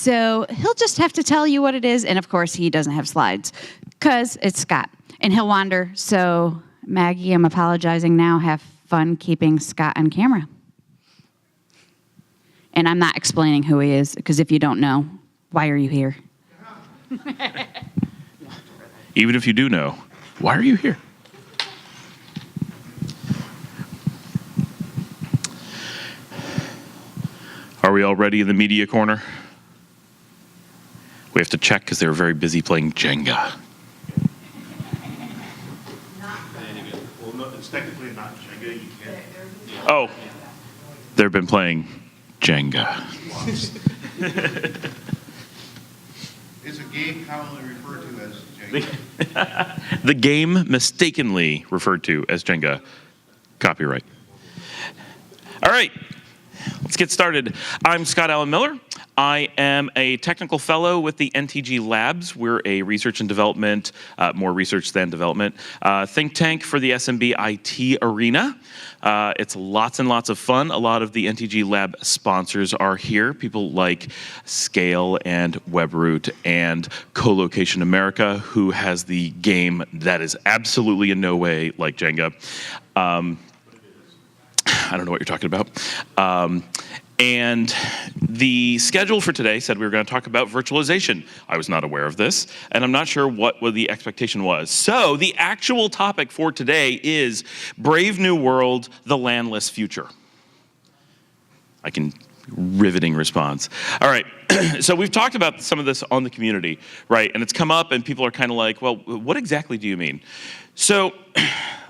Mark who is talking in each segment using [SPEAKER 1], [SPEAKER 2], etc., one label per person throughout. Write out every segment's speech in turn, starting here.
[SPEAKER 1] So he'll just have to tell you what it is. And of course, he doesn't have slides because it's Scott. And he'll wander. So Maggie, I'm apologizing now. Have fun keeping Scott on camera. And I'm not explaining who he is, because if you don't know, why are you here?
[SPEAKER 2] Even if you do know, why are you here? Are we all ready in the media corner? We have to check because they're very busy playing Jenga.
[SPEAKER 3] Well, no, it's technically not Jenga. You can't.
[SPEAKER 2] Oh, they've been playing Jenga.
[SPEAKER 3] It's a game commonly referred to as Jenga.
[SPEAKER 2] The game mistakenly referred to as Jenga. Copyright. All right, let's get started. I'm Scott Allen Miller. I am a technical fellow with the NTG Labs. We're a research and development, more research than development, think tank for the SMB IT arena. It's lots and lots of fun. A lot of the NTG Lab sponsors are here. People like Scale and Webroot and Colocation America, who has the game that is absolutely in no way like Jenga. I don't know what you're talking about. And the schedule for today said we were going to talk about virtualization. I was not aware of this, and I'm not sure what the expectation was. So the actual topic for today is Brave New World, the LANless future. Riveting response. All right, so we've talked about some of this on the community, right? And it's come up and people are kind of like, well, what exactly do you mean? So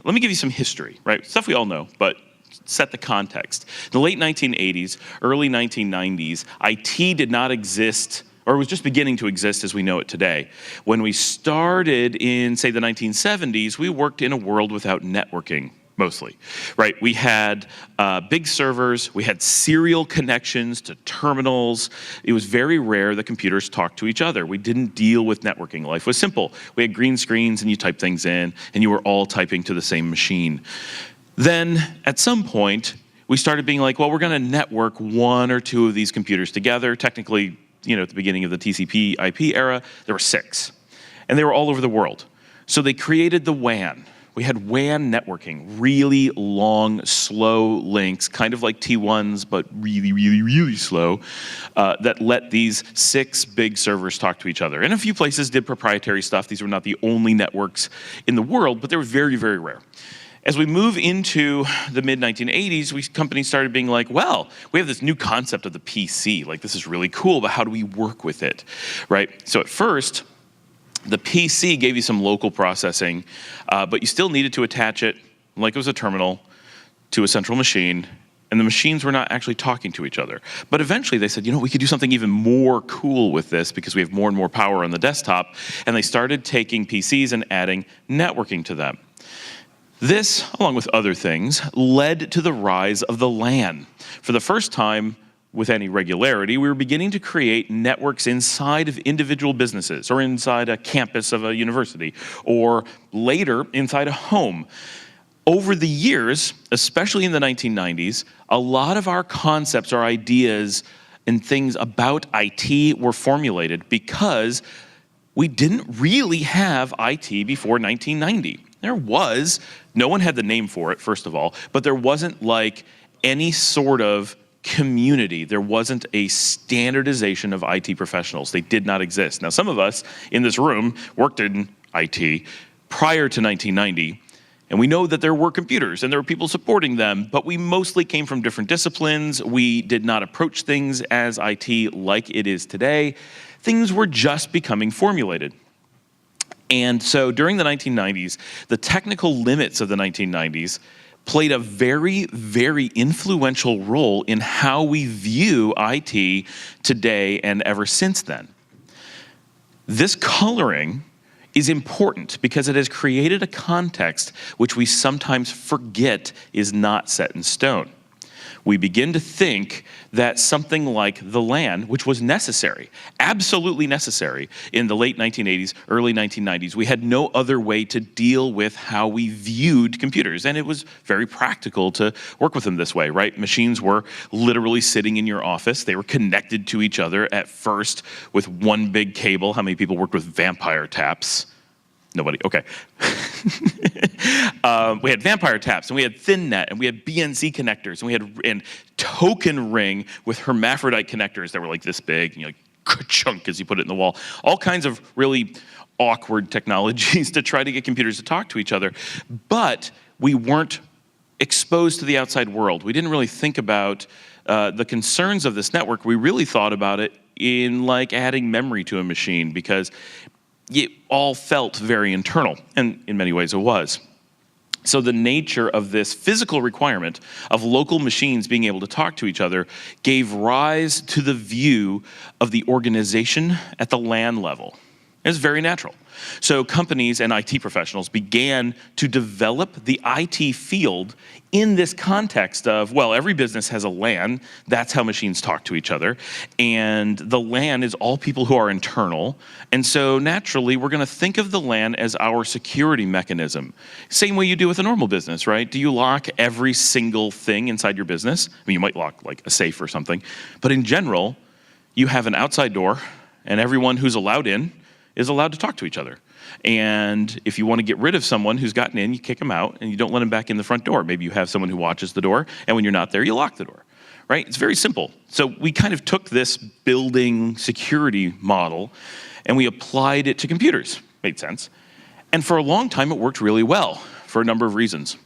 [SPEAKER 2] let me give you some history, right? Stuff we all know, but set the context. In the late 1980s, early 1990s, IT did not exist, or was just beginning to exist as we know it today. When we started in, say, the 1970s, we worked in a world without networking, mostly, right? We had big servers, we had serial connections to terminals. It was very rare that computers talked to each other. We didn't deal with networking. Life was simple. We had green screens and you type things in, and you were all typing to the same machine. Then, at some point, we started being like, well, we're going to network one or two of these computers together. Technically, at the beginning of the TCP IP era, there were 6. And they were all over the world. So they created the WAN. We had WAN networking, really long, slow links, kind of like T1s, but really, really, really slow, that let these 6 big servers talk to each other. And a few places did proprietary stuff. These were not the only networks in the world, but they were very, very rare. As we move into the mid-1980s, companies started being like, well, we have this new concept of the PC. Like, this is really cool, but how do we work with it, right? So at first, the PC gave you some local processing, but you still needed to attach it, like it was a terminal, to a central machine, and the machines were not actually talking to each other. But eventually they said, we could do something even more cool with this because we have more and more power on the desktop, and they started taking PCs and adding networking to them. This, along with other things, led to the rise of the LAN. For the first time, with any regularity, we were beginning to create networks inside of individual businesses, or inside a campus of a university, or later inside a home. Over the years, especially in the 1990s, a lot of our concepts, our ideas, and things about IT were formulated because we didn't really have IT before 1990. There was, no one had the name for it, first of all, but there wasn't like any sort of community. There wasn't a standardization of IT professionals. They did not exist. Now, some of us in this room worked in IT prior to 1990, and we know that there were computers and there were people supporting them, but we mostly came from different disciplines. We did not approach things as IT like it is today. Things were just becoming formulated. And so during the 1990s, the technical limits of the 1990s played a very, very influential role in how we view IT today and ever since then. This coloring is important because it has created a context which we sometimes forget is not set in stone. we begin to think that something like the LAN, which was necessary, absolutely necessary in the late 1980s, early 1990s, we had no other way to deal with how we viewed computers. And it was very practical to work with them this way, right? Machines were literally sitting in your office. They were connected to each other at first with one big cable. How many people worked with vampire taps? Nobody, okay. We had vampire taps, and we had thin net, and we had BNC connectors, and we had token ring with hermaphrodite connectors that were like this big, and you like ka-chunk as you put it in the wall. All kinds of really awkward technologies to try to get computers to talk to each other. But we weren't exposed to the outside world. We didn't really think about the concerns of this network. We really thought about it in like adding memory to a machine, because it all felt very internal, and in many ways it was. So the nature of this physical requirement of local machines being able to talk to each other gave rise to the view of the organization at the LAN level. It's very natural. So companies and IT professionals began to develop the IT field in this context of, well, every business has a LAN. That's how machines talk to each other. And the LAN is all people who are internal. And so naturally, we're going to think of the LAN as our security mechanism. Same way you do with a normal business, right? Do you lock every single thing inside your business? I mean, you might lock like a safe or something. But in general, you have an outside door, and everyone who's allowed in is allowed to talk to each other. And if you want to get rid of someone who's gotten in, you kick them out and you don't let them back in the front door. Maybe you have someone who watches the door, and when you're not there, you lock the door, right? It's very simple. So we kind of took this building security model and we applied it to computers. Made sense. And for a long time, it worked really well for a number of reasons.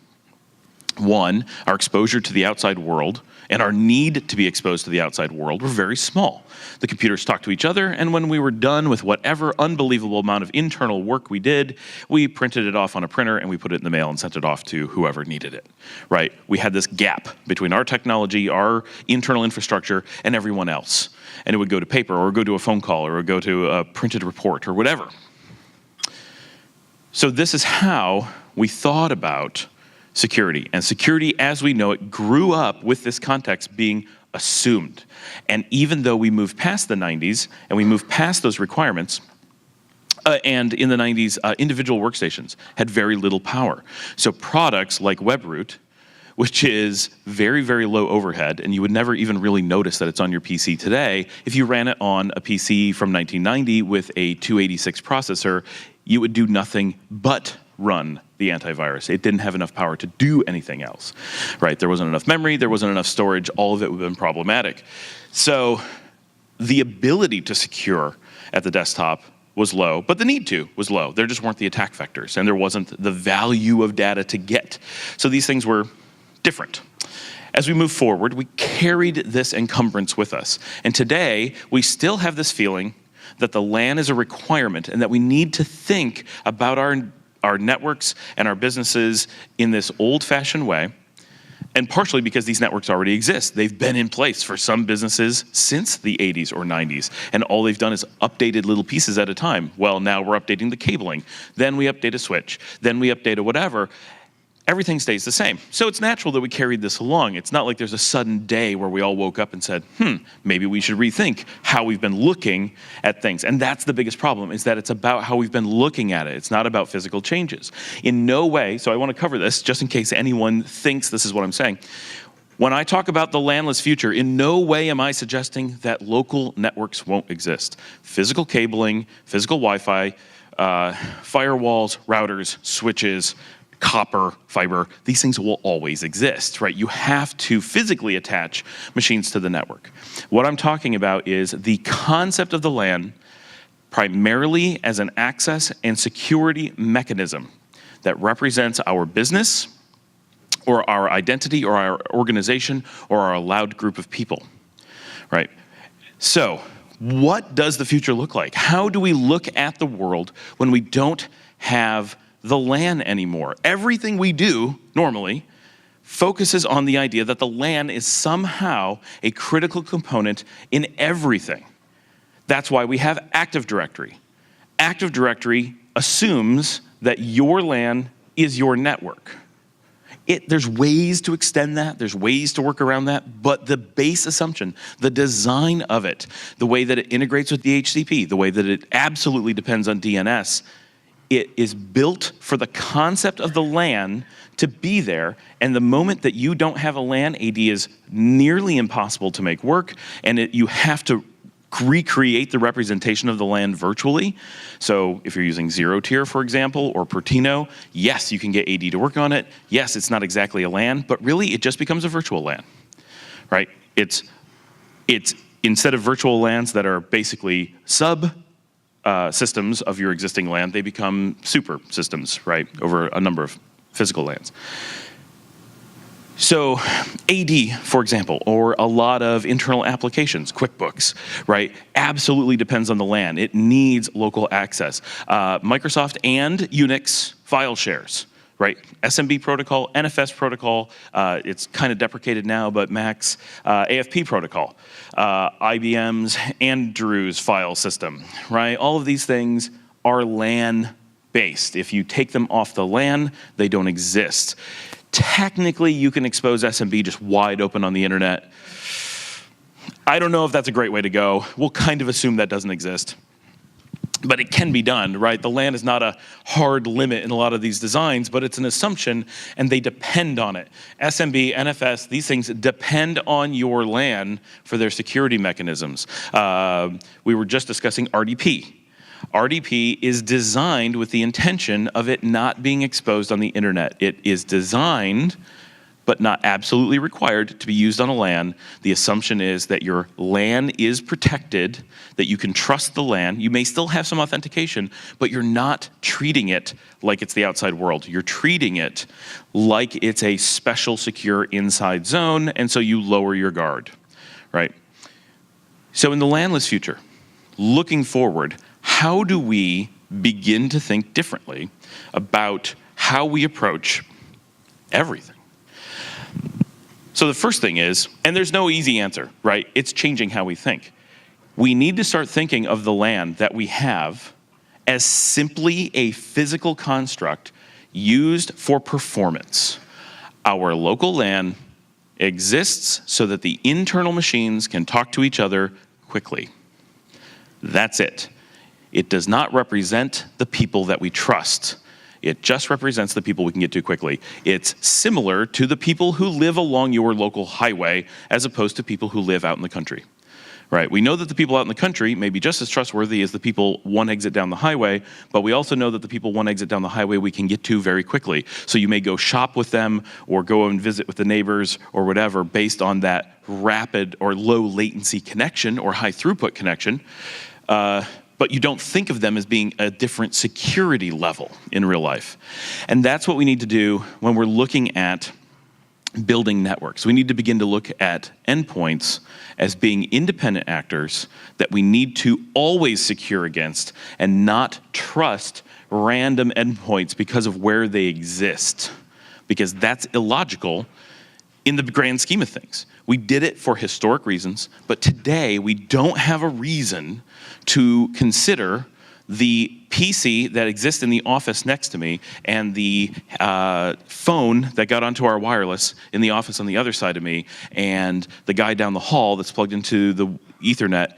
[SPEAKER 2] One, our exposure to the outside world and our need to be exposed to the outside world were very small. The computers talked to each other, and when we were done with whatever unbelievable amount of internal work we did, we printed it off on a printer and we put it in the mail and sent it off to whoever needed it, right? We had this gap between our technology, our internal infrastructure, and everyone else. And it would go to paper, or go to a phone call, or go to a printed report, or whatever. So this is how we thought about security. And security, as we know it, grew up with this context being assumed. And even though we moved past the 90s and we moved past those requirements, and in the 90s, individual workstations had very little power. So products like WebRoot, which is very, very low overhead, and you would never even really notice that it's on your PC today. If you ran it on a PC from 1990 with a 286 processor, you would do nothing but run the antivirus. It didn't have enough power to do anything else, right? There wasn't enough memory, there wasn't enough storage, all of it would have been problematic. So the ability to secure at the desktop was low, but the need to was low. There just weren't the attack vectors, and there wasn't the value of data to get. So these things were different. As we move forward, we carried this encumbrance with us. And today, we still have this feeling that the LAN is a requirement and that we need to think about our networks and our businesses in this old-fashioned way, and partially because these networks already exist. They've been in place for some businesses since the 80s or 90s, and all they've done is updated little pieces at a time. Well, now we're updating the cabling, then we update a switch, then we update a whatever. Everything stays the same. So it's natural that we carried this along. It's not like there's a sudden day where we all woke up and said, maybe we should rethink how we've been looking at things. And that's the biggest problem, is that it's about how we've been looking at it. It's not about physical changes. In no way, so I want to cover this just in case anyone thinks this is what I'm saying. When I talk about the LANless future, in no way am I suggesting that local networks won't exist. Physical cabling, physical Wi-Fi, firewalls, routers, switches, copper, fiber, these things will always exist, right? You have to physically attach machines to the network. What I'm talking about is the concept of the LAN primarily as an access and security mechanism that represents our business or our identity or our organization or our allowed group of people, right? So what does the future look like? How do we look at the world when we don't have the LAN anymore? Everything we do normally focuses on the idea that the LAN is somehow a critical component in everything. That's why we have Active Directory. Active Directory assumes that your LAN is your network. There's ways to extend that, there's ways to work around that, but the base assumption, the design of it, the way that it integrates with DHCP, the way that it absolutely depends on DNS, it is built for the concept of the LAN to be there, and the moment that you don't have a LAN, AD is nearly impossible to make work, and you have to recreate the representation of the LAN virtually. So if you're using zero tier, for example, or Pertino, yes, you can get AD to work on it. Yes, it's not exactly a LAN, but really it just becomes a virtual LAN, right? It's instead of virtual LANs that are basically sub systems of your existing LAN, they become super systems, right, over a number of physical LANs. So AD, for example, or a lot of internal applications, QuickBooks, right, absolutely depends on the LAN. It needs local access. Microsoft and Unix file shares, right? SMB protocol, NFS protocol, it's kind of deprecated now, but Mac's AFP protocol, IBM's Andrews file system, right? All of these things are LAN-based. If you take them off the LAN, they don't exist. Technically, you can expose SMB just wide open on the internet. I don't know if that's a great way to go. We'll kind of assume that doesn't exist. But it can be done, right? The LAN is not a hard limit in a lot of these designs, but it's an assumption, and they depend on it. SMB, NFS, these things depend on your LAN for their security mechanisms. We were just discussing RDP. RDP is designed with the intention of it not being exposed on the internet. It is designed, but not absolutely required to be used on a LAN. The assumption is that your LAN is protected, that you can trust the LAN. You may still have some authentication, but you're not treating it like it's the outside world. You're treating it like it's a special secure inside zone, and so you lower your guard, right? So in the LANless future, looking forward, how do we begin to think differently about how we approach everything? So the first thing is, and there's no easy answer, right? It's changing how we think. We need to start thinking of the LAN that we have as simply a physical construct used for performance. Our local LAN exists so that the internal machines can talk to each other quickly. That's it. It does not represent the people that we trust. It just represents the people we can get to quickly. It's similar to the people who live along your local highway as opposed to people who live out in the country, right? We know that the people out in the country may be just as trustworthy as the people one exit down the highway, but we also know that the people one exit down the highway we can get to very quickly. So you may go shop with them or go and visit with the neighbors or whatever based on that rapid or low latency connection or high throughput connection. But you don't think of them as being a different security level in real life. And that's what we need to do when we're looking at building networks. We need to begin to look at endpoints as being independent actors that we need to always secure against and not trust random endpoints because of where they exist, because that's illogical in the grand scheme of things. We did it for historic reasons, but today we don't have a reason to consider the PC that exists in the office next to me and the phone that got onto our wireless in the office on the other side of me and the guy down the hall that's plugged into the Ethernet.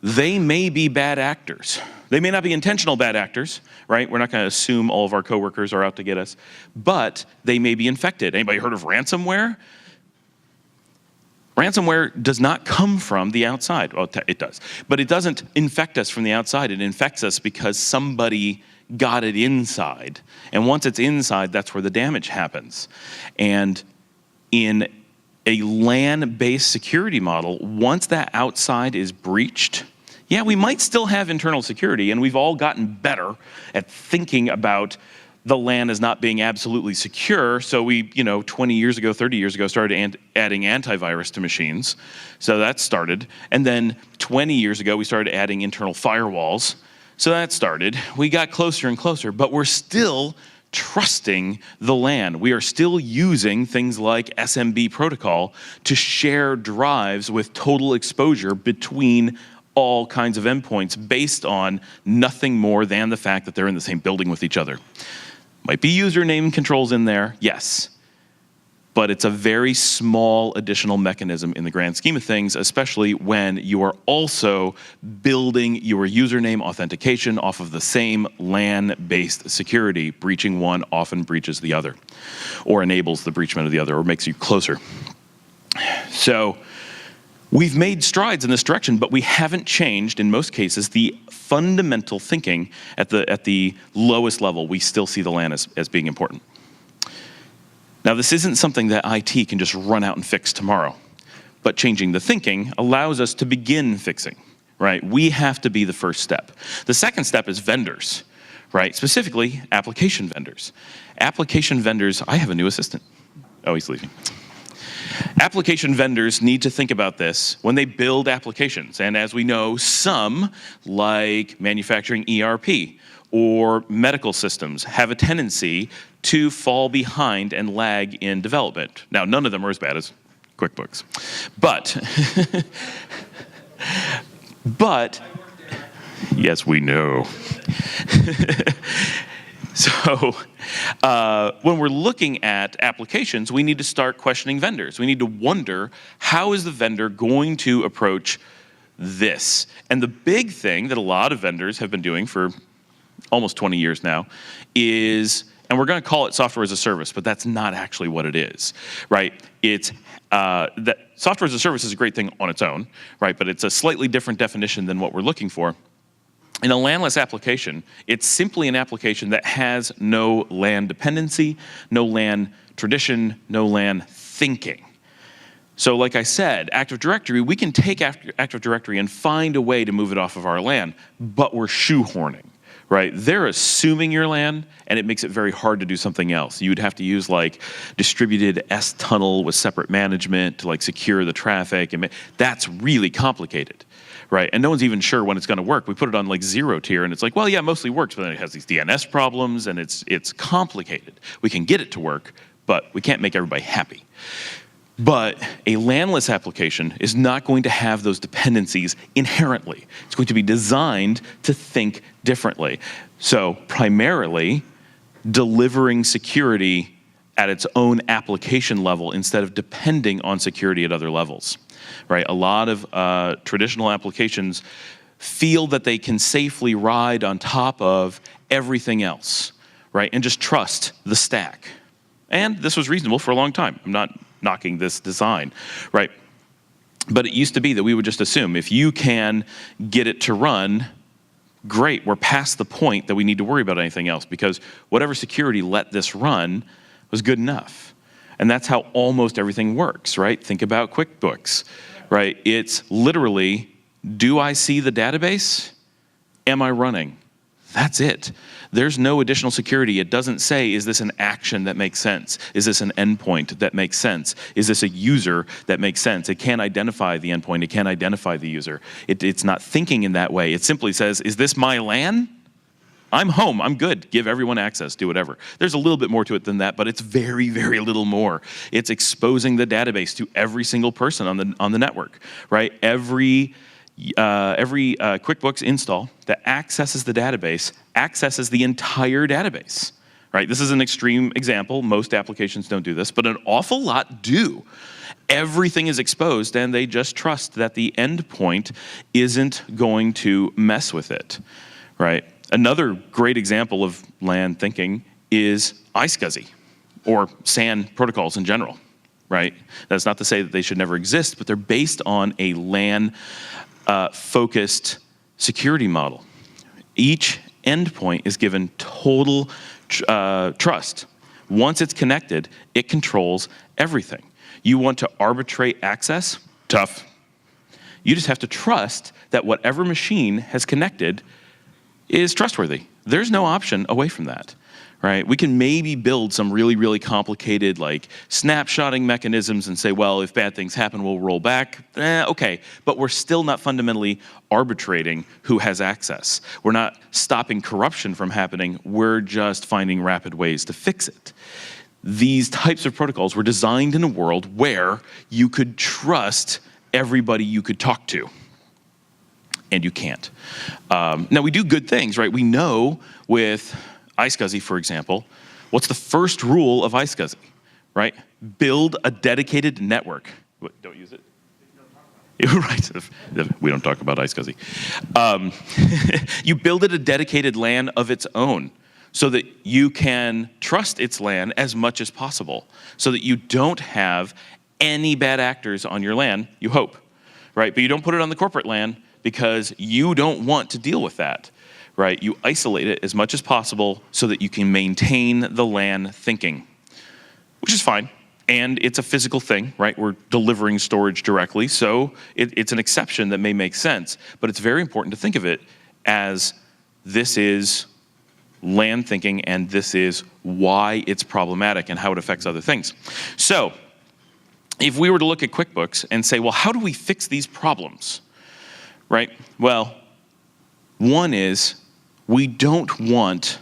[SPEAKER 2] They may be bad actors. They may not be intentional bad actors, right? We're not going to assume all of our coworkers are out to get us, but they may be infected. Anybody heard of ransomware? Ransomware does not come from the outside. Well, it does. But it doesn't infect us from the outside. It infects us because somebody got it inside. And once it's inside, that's where the damage happens. And in a LAN-based security model, once that outside is breached, yeah, we might still have internal security, and we've all gotten better at thinking about the LAN as not being absolutely secure. So we, 20 years ago, 30 years ago, started adding antivirus to machines. So that started. And then 20 years ago, we started adding internal firewalls. So that started. We got closer and closer, but we're still trusting the LAN. We are still using things like SMB protocol to share drives with total exposure between all kinds of endpoints based on nothing more than the fact that they're in the same building with each other. Might be username controls in there, yes. but it's a very small additional mechanism in the grand scheme of things, especially when you are also building your username authentication off of the same LAN-based security. Breaching one often breaches the other, or enables the breachment of the other, or makes you closer. So we've made strides in this direction, but we haven't changed, in most cases, the fundamental thinking at the lowest level. We still see the LAN as being important. Now, this isn't something that IT can just run out and fix tomorrow, but changing the thinking allows us to begin fixing, right? We have to be the first step. The second step is vendors, right? Specifically, application vendors. Application vendors, I have a new assistant. Oh, he's leaving. Application vendors need to think about this when they build applications. And as we know, some, like manufacturing ERP or medical systems, have a tendency to fall behind and lag in development. Now, none of them are as bad as QuickBooks. But yes, we know. So when we're looking at applications, we need to start questioning vendors. We need to wonder, how is the vendor going to approach this? And the big thing that a lot of vendors have been doing for almost 20 years now is, and we're going to call it software as a service, but that's not actually what it is, right? It's that software as a service is a great thing on its own, right? But it's a slightly different definition than what we're looking for. In a LANless application, it's simply an application that has no LAN dependency, no LAN tradition, no LAN thinking. So like I said, Active Directory, we can take Active Directory and find a way to move it off of our LAN, but we're shoehorning, right? They're assuming your LAN, and it makes it very hard to do something else. You would have to use like distributed S-tunnel with separate management to like secure the traffic, and that's really complicated. Right, and no one's even sure when it's going to work. We put it on like 0 tier, and it's like, well, yeah, it mostly works, but then it has these DNS problems, and it's complicated. We can get it to work, but we can't make everybody happy. But a LANless application is not going to have those dependencies inherently. It's going to be designed to think differently. So primarily, delivering security at its own application level instead of depending on security at other levels. Right, a lot of traditional applications feel that they can safely ride on top of everything else, right, and just trust the stack. And this was reasonable for a long time. I'm not knocking this design, right? But it used to be that we would just assume if you can get it to run, great, we're past the point that we need to worry about anything else, because whatever security let this run was good enough. And that's how almost everything works, right? Think about QuickBooks, right? It's literally, do I see the database? Am I running? That's it. There's no additional security. It doesn't say, is this an action that makes sense? Is this an endpoint that makes sense? Is this a user that makes sense? It can't identify the endpoint. It can't identify the user. It's not thinking in that way. It simply says, is this my LAN? I'm home, I'm good, give everyone access, do whatever. There's a little bit more to it than that, but it's very, very little more. It's exposing the database to every single person on the network, right? Every QuickBooks install that accesses the database accesses the entire database, right? This is an extreme example. Most applications don't do this, but an awful lot do. Everything is exposed, and they just trust that the endpoint isn't going to mess with it, right? Another great example of LAN thinking is iSCSI, or SAN protocols in general, right? That's not to say that they should never exist, but they're based on a LAN-focused security model. Each endpoint is given total trust. Once it's connected, it controls everything. You want to arbitrate access? Tough. You just have to trust that whatever machine has connected is trustworthy. There's no option away from that, right? We can maybe build some really, really complicated like snapshotting mechanisms and say, well, if bad things happen, we'll roll back. Okay, but we're still not fundamentally arbitrating who has access. We're not stopping corruption from happening. We're just finding rapid ways to fix it. These types of protocols were designed in a world where you could trust everybody you could talk to. And you can't. Now, we do good things, right? We know with iSCSI, for example, what's the first rule of iSCSI, right? Build a dedicated network. What, don't use it? Right. We don't talk about iSCSI. You build it a dedicated LAN of its own so that you can trust its LAN as much as possible, so that you don't have any bad actors on your LAN, you hope, right? But you don't put it on the corporate LAN because you don't want to deal with that, right? You isolate it as much as possible so that you can maintain the LAN thinking, which is fine. And it's a physical thing, right? We're delivering storage directly, so it's an exception that may make sense. But it's very important to think of it as this is LAN thinking, and this is why it's problematic and how it affects other things. So if we were to look at QuickBooks and say, well, how do we fix these problems, right? Well, one is we don't want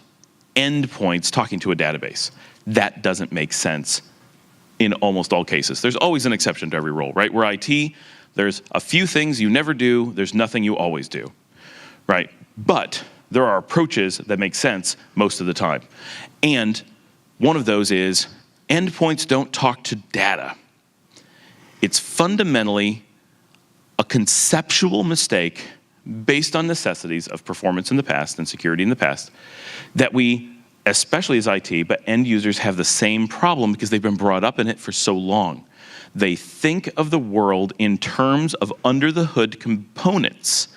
[SPEAKER 2] endpoints talking to a database. That doesn't make sense in almost all cases. There's always an exception to every rule, right? We're IT, there's a few things you never do, there's nothing you always do, right? But there are approaches that make sense most of the time. And one of those is endpoints don't talk to data. It's fundamentally a conceptual mistake based on necessities of performance in the past and security in the past that we, especially as IT, but end users have the same problem because they've been brought up in it for so long. They think of the world in terms of under-the-hood components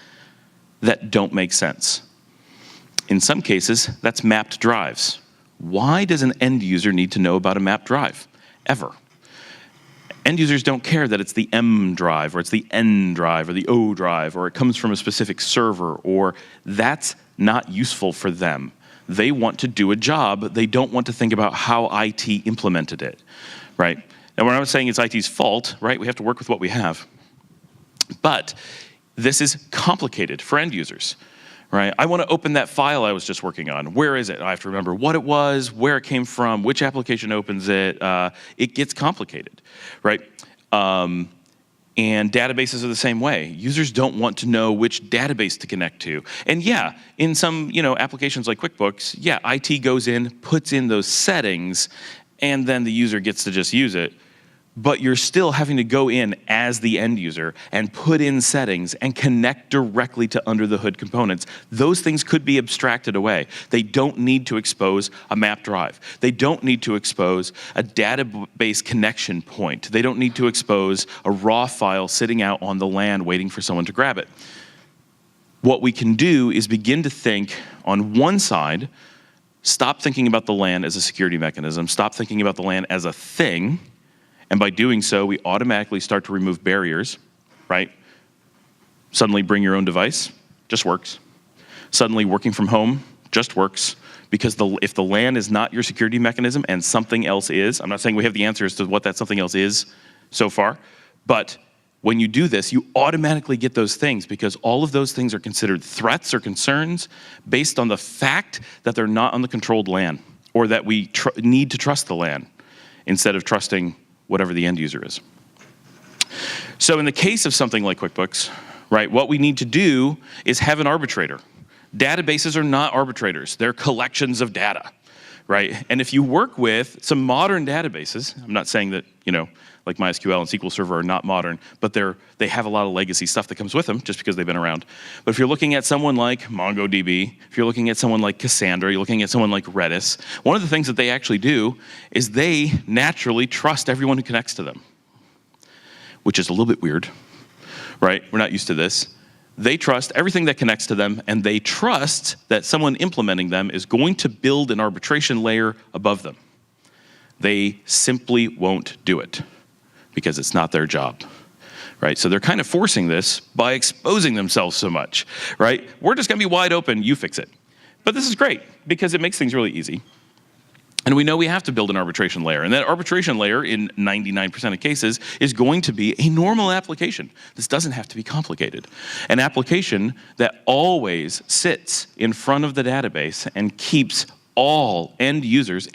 [SPEAKER 2] that don't make sense. In some cases, that's mapped drives. Why does an end user need to know about a mapped drive? Ever. End users don't care that it's the M drive, or it's the N drive, or the O drive, or it comes from a specific server, or that's not useful for them. They want to do a job. They don't want to think about how IT implemented it, right? And we're not saying it's IT's fault, right? We have to work with what we have. But this is complicated for end users, right? I want to open that file I was just working on. Where is it? I have to remember what it was, where it came from, which application opens it. It gets complicated, right? And databases are the same way. Users don't want to know which database to connect to. And yeah, in some applications like QuickBooks, yeah, IT goes in, puts in those settings, and then the user gets to just use it. But you're still having to go in as the end user and put in settings and connect directly to under-the-hood components. Those things could be abstracted away. They don't need to expose a map drive. They don't need to expose a database connection point. They don't need to expose a raw file sitting out on the LAN waiting for someone to grab it. What we can do is begin to think on one side, stop thinking about the LAN as a security mechanism, stop thinking about the LAN as a thing. And by doing so, we automatically start to remove barriers, right? Suddenly bring your own device, just works. Suddenly working from home, just works. Because if the LAN is not your security mechanism and something else is, I'm not saying we have the answers to what that something else is so far, but when you do this, you automatically get those things because all of those things are considered threats or concerns based on the fact that they're not on the controlled LAN or that we need to trust the LAN instead of trusting whatever the end user is. So in the case of something like QuickBooks, right, what we need to do is have an arbitrator. Databases are not arbitrators. They're collections of data, right? And if you work with some modern databases, I'm not saying that, like MySQL and SQL Server are not modern, but they have a lot of legacy stuff that comes with them just because they've been around. But if you're looking at someone like MongoDB, if you're looking at someone like Cassandra, you're looking at someone like Redis, one of the things that they actually do is they naturally trust everyone who connects to them, which is a little bit weird, right? We're not used to this. They trust everything that connects to them, and they trust that someone implementing them is going to build an arbitration layer above them. They simply won't do it because it's not their job, right? So they're kind of forcing this by exposing themselves so much, right? We're just going to be wide open, you fix it. But this is great because it makes things really easy. And we know we have to build an arbitration layer. And that arbitration layer, in 99% of cases, is going to be a normal application. This doesn't have to be complicated. An application that always sits in front of the database and keeps all end users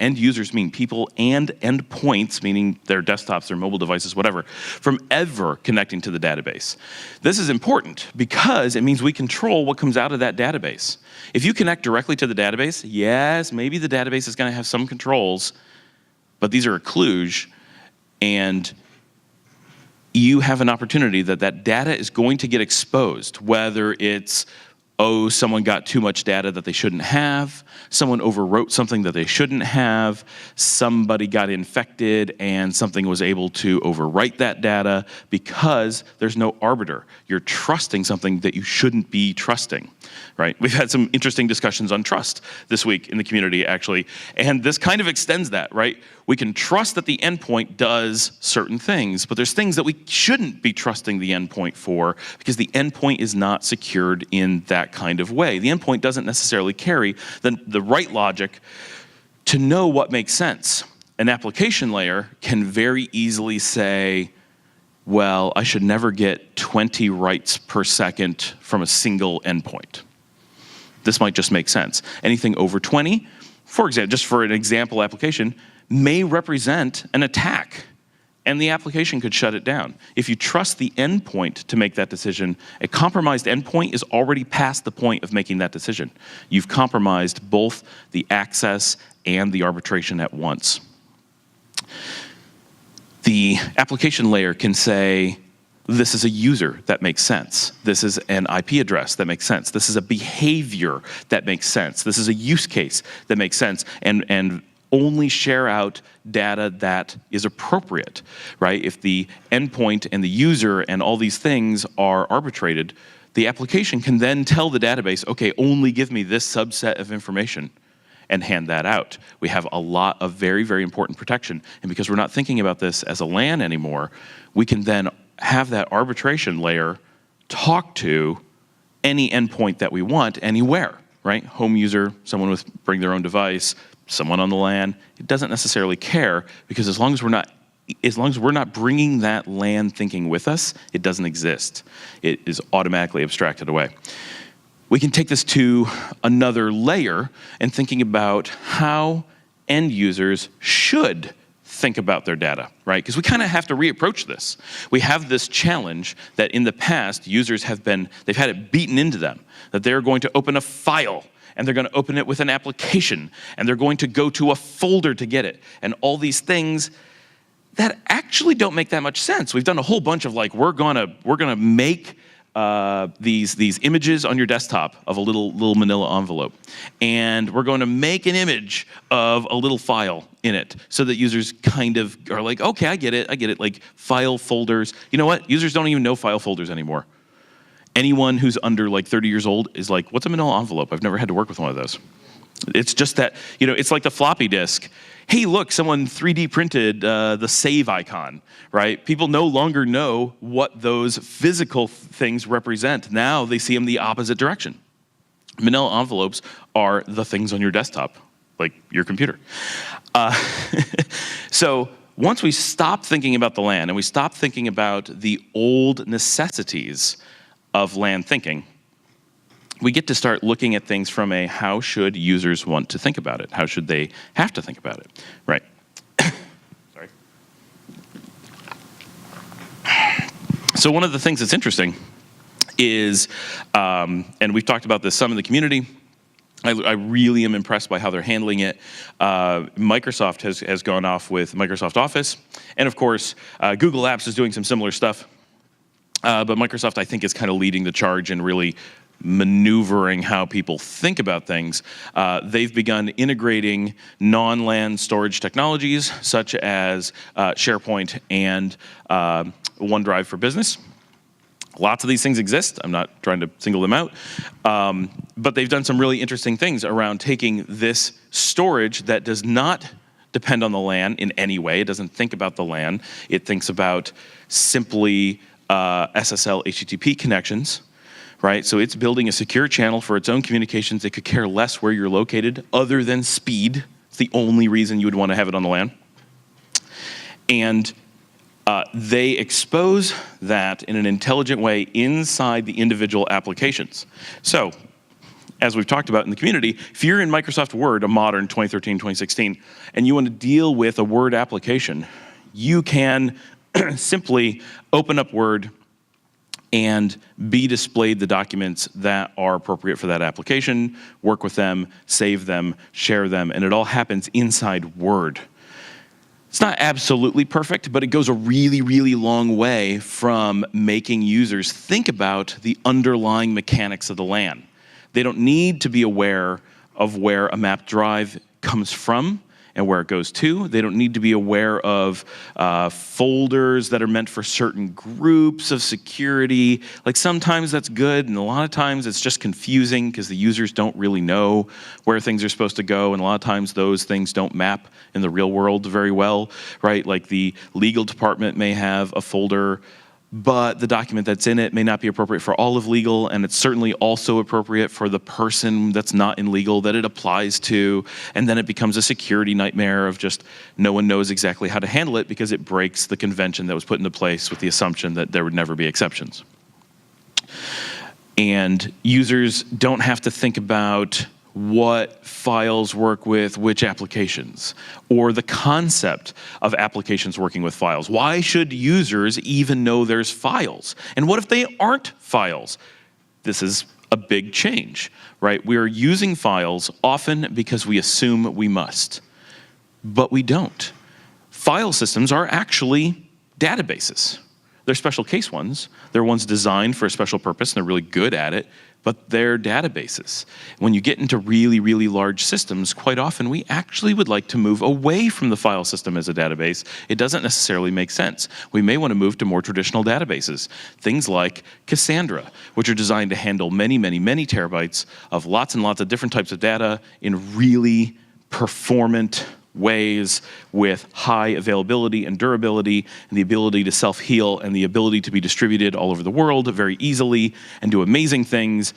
[SPEAKER 2] mean people and endpoints, meaning their desktops, their mobile devices, whatever, from ever connecting to the database. This is important because it means we control what comes out of that database. If you connect directly to the database, yes, maybe the database is going to have some controls, but these are a kludge, and you have an opportunity that data is going to get exposed, whether it's, oh, someone got too much data that they shouldn't have, someone overwrote something that they shouldn't have, somebody got infected and something was able to overwrite that data, because there's no arbiter. You're trusting something that you shouldn't be trusting, right? We've had some interesting discussions on trust this week in the community, actually, and this kind of extends that, right? We can trust that the endpoint does certain things, but there's things that we shouldn't be trusting the endpoint for, because the endpoint is not secured in that kind of way. The endpoint doesn't necessarily carry the right logic to know what makes sense. An application layer can very easily say, well, I should never get 20 writes per second from a single endpoint. This might just make sense. Anything over 20, for example, just for an example application, may represent an attack, and the application could shut it down. If you trust the endpoint to make that decision, a compromised endpoint is already past the point of making that decision. You've compromised both the access and the arbitration at once. The application layer can say, this is a user that makes sense. This is an IP address that makes sense. This is a behavior that makes sense. This is a use case that makes sense, and only share out data that is appropriate, right? If the endpoint and the user and all these things are arbitrated, the application can then tell the database, okay, only give me this subset of information, and hand that out. We have a lot of very, very important protection, and because we're not thinking about this as a LAN anymore, we can then have that arbitration layer talk to any endpoint that we want anywhere, right? Home user, someone with bring their own device, someone on the LAN. It doesn't necessarily care, because as long as we're not bringing that LAN thinking with us, it doesn't exist. It is automatically abstracted away. We can take this to another layer and thinking about how end users should think about their data, right? Because we kind of have to reapproach this. We have this challenge that in the past, users they've had it beaten into them, that they're going to open a file, and they're going to open it with an application, and they're going to go to a folder to get it, and all these things that actually don't make that much sense. We've done a whole bunch of we're gonna make these images on your desktop of a little manila envelope, and we're going to make an image of a little file in it, so that users kind of are like, okay, I get it, like file folders. You know what? Users don't even know file folders anymore. Anyone who's under 30 years old is like, what's a manila envelope? I've never had to work with one of those. It's just that, it's like the floppy disk. Hey, look, someone 3D printed the save icon, right? People no longer know what those physical things represent. Now they see them the opposite direction. Manila envelopes are the things on your desktop, like your computer. So once we stop thinking about the LAN and we stop thinking about the old necessities of LAN thinking, we get to start looking at things from a how should users want to think about it? How should they have to think about it? Right. Sorry. So one of the things that's interesting is, and we've talked about this some in the community, I really am impressed by how they're handling it. Microsoft has gone off with Microsoft Office, and of course, Google Apps is doing some similar stuff. But Microsoft, I think, is kind of leading the charge and really maneuvering how people think about things. They've begun integrating non-LAN storage technologies, such as SharePoint and OneDrive for Business. Lots of these things exist. I'm not trying to single them out. But they've done some really interesting things around taking this storage that does not depend on the LAN in any way. It doesn't think about the LAN. It thinks about simply SSL HTTP connections, right? So it's building a secure channel for its own communications. It could care less where you're located other than speed. It's the only reason you would want to have it on the LAN. And they expose that in an intelligent way inside the individual applications. So, as we've talked about in the community, if you're in Microsoft Word, a modern 2013, 2016, and you want to deal with a Word application, you can simply open up Word and be displayed the documents that are appropriate for that application, work with them, save them, share them, and it all happens inside Word. It's not absolutely perfect, but it goes a really, really long way from making users think about the underlying mechanics of the LAN. They don't need to be aware of where a mapped drive comes from and where it goes to. They don't need to be aware of folders that are meant for certain groups of security. Like sometimes that's good, and a lot of times it's just confusing because the users don't really know where things are supposed to go, and a lot of times those things don't map in the real world very well, right? Like the legal department may have a folder, but the document that's in it may not be appropriate for all of legal, and it's certainly also appropriate for the person that's not in legal that it applies to, and then it becomes a security nightmare of just no one knows exactly how to handle it because it breaks the convention that was put into place with the assumption that there would never be exceptions. And users don't have to think about what files work with which applications, or the concept of applications working with files. Why should users even know there's files? And what if they aren't files? This is a big change, right? We are using files often because we assume we must, but we don't. File systems are actually databases. They're special case ones. They're ones designed for a special purpose, and they're really good at it, but they're databases. When you get into really, really large systems, quite often we actually would like to move away from the file system as a database. It doesn't necessarily make sense. We may want to move to more traditional databases, things like Cassandra, which are designed to handle many, many, many terabytes of lots and lots of different types of data in really performant ways with high availability and durability and the ability to self-heal and the ability to be distributed all over the world very easily and do amazing things.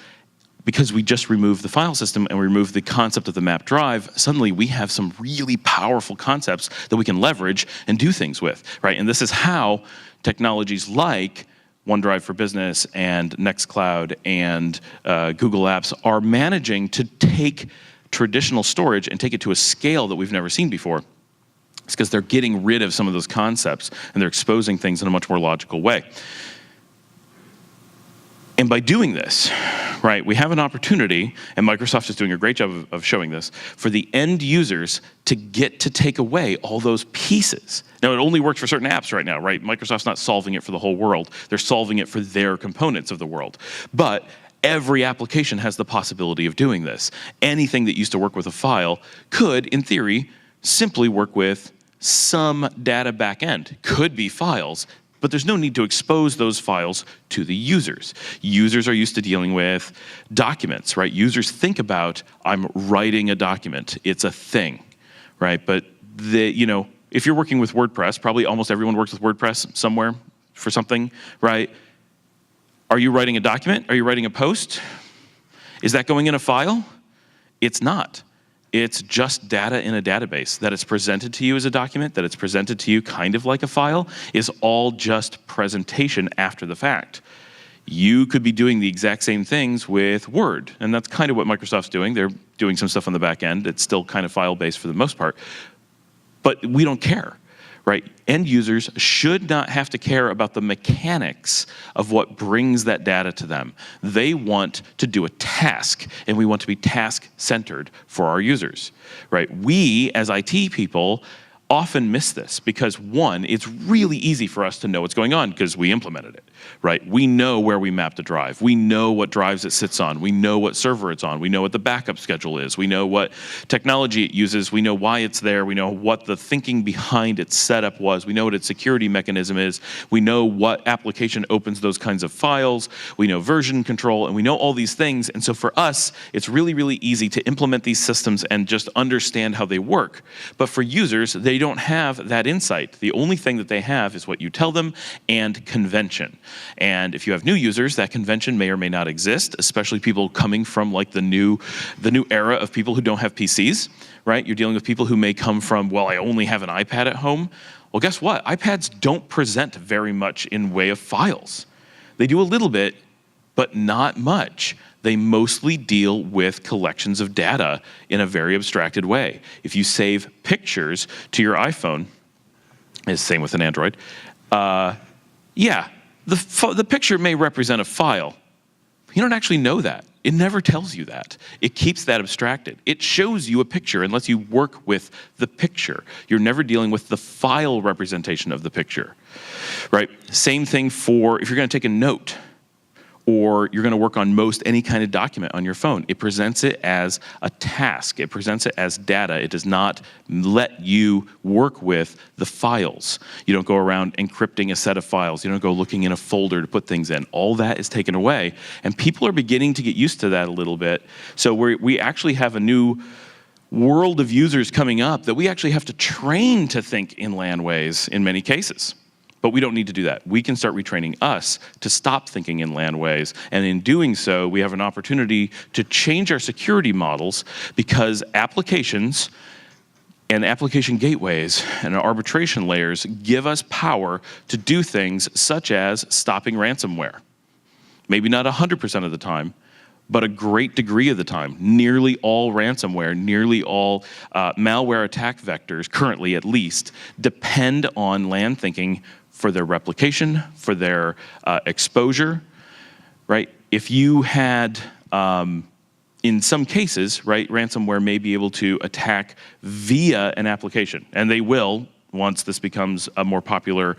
[SPEAKER 2] Because we just removed the file system and we removed the concept of the mapped drive, suddenly we have some really powerful concepts that we can leverage and do things with, right? And this is how technologies like OneDrive for Business and Nextcloud and Google Apps are managing to take traditional storage and take it to a scale that we've never seen before. It's because they're getting rid of some of those concepts and they're exposing things in a much more logical way. And by doing this, right, we have an opportunity, and Microsoft is doing a great job of showing this, for the end users to get to take away all those pieces. Now, it only works for certain apps right now, right? Microsoft's not solving it for the whole world. They're solving it for their components of the world. But every application has the possibility of doing this. Anything that used to work with a file could, in theory, simply work with some data backend. Could be files, but there's no need to expose those files to the users. Users are used to dealing with documents, right? Users think about, I'm writing a document. It's a thing, right? But if you're working with WordPress, probably almost everyone works with WordPress somewhere for something, right? Are you writing a document? Are you writing a post? Is that going in a file? It's not. It's just data in a database. That it's presented to you as a document, that it's presented to you kind of like a file, is all just presentation after the fact. You could be doing the exact same things with Word, and that's kind of what Microsoft's doing. They're doing some stuff on the back end. It's still kind of file-based for the most part, but we don't care. Right? End users should not have to care about the mechanics of what brings that data to them. They want to do a task, and we want to be task-centered for our users. Right? We, as IT people, often miss this because, one, it's really easy for us to know what's going on because we implemented it, right? We know where we mapped a drive. We know what drives it sits on. We know what server it's on. We know what the backup schedule is. We know what technology it uses. We know why it's there. We know what the thinking behind its setup was. We know what its security mechanism is. We know what application opens those kinds of files. We know version control, and we know all these things. And so for us, it's really, really easy to implement these systems and just understand how they work. But for users, they don't have that insight. The only thing that they have is what you tell them and convention. And if you have new users, that convention may or may not exist, especially people coming from like the new era of people who don't have PCs, right? You're dealing with people who may come from, well, I only have an iPad at home. Well, guess what? iPads don't present very much in way of files. They do a little bit, but not much. They mostly deal with collections of data in a very abstracted way. If you save pictures to your iPhone, it's the same with an Android, the picture may represent a file. You don't actually know that. It never tells you that. It keeps that abstracted. It shows you a picture and lets you work with the picture. You're never dealing with the file representation of the picture, right? Same thing for if you're going to take a note or you're going to work on most any kind of document on your phone. It presents it as a task. It presents it as data. It does not let you work with the files. You don't go around encrypting a set of files. You don't go looking in a folder to put things in. All that is taken away, and people are beginning to get used to that a little bit. So we actually have a new world of users coming up that we actually have to train to think in LAN ways in many cases. But we don't need to do that. We can start retraining us to stop thinking in LAN ways. And in doing so, we have an opportunity to change our security models because applications and application gateways and arbitration layers give us power to do things such as stopping ransomware. Maybe not 100% of the time, but a great degree of the time. Nearly all ransomware, nearly all malware attack vectors, currently at least, depend on LAN thinking for their replication, for their exposure, right? If you had, in some cases, right, ransomware may be able to attack via an application, and they will once this becomes a more popular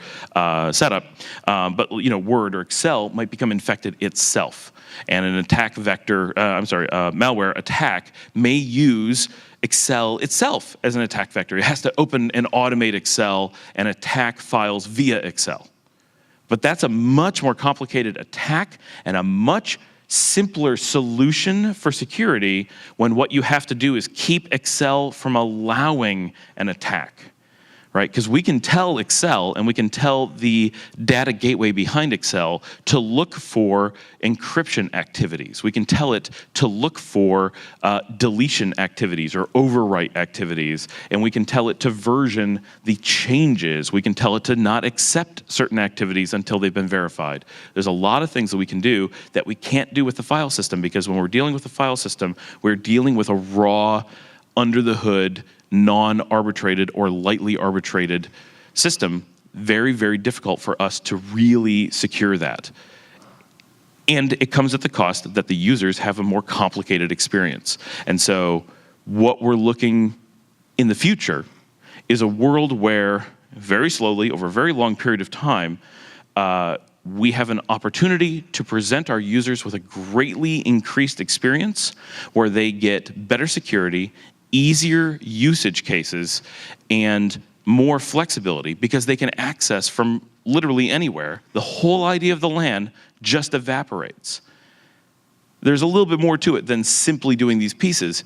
[SPEAKER 2] setup. But Word or Excel might become infected itself, and an attack vector, malware attack may use Excel itself as an attack vector. It has to open and automate Excel and attack files via Excel. But that's a much more complicated attack and a much simpler solution for security when what you have to do is keep Excel from allowing an attack. Right? Because we can tell Excel and we can tell the data gateway behind Excel to look for encryption activities. We can tell it to look for deletion activities or overwrite activities. And we can tell it to version the changes. We can tell it to not accept certain activities until they've been verified. There's a lot of things that we can do that we can't do with the file system, because when we're dealing with the file system, we're dealing with a raw, under the hood, non-arbitrated or lightly arbitrated system. Very, very difficult for us to really secure that. And it comes at the cost that the users have a more complicated experience. And so what we're looking in the future is a world where very slowly, over a very long period of time, we have an opportunity to present our users with a greatly increased experience where they get better security, easier usage cases, and more flexibility because they can access from literally anywhere. The whole idea of the LAN just evaporates. There's a little bit more to it than simply doing these pieces,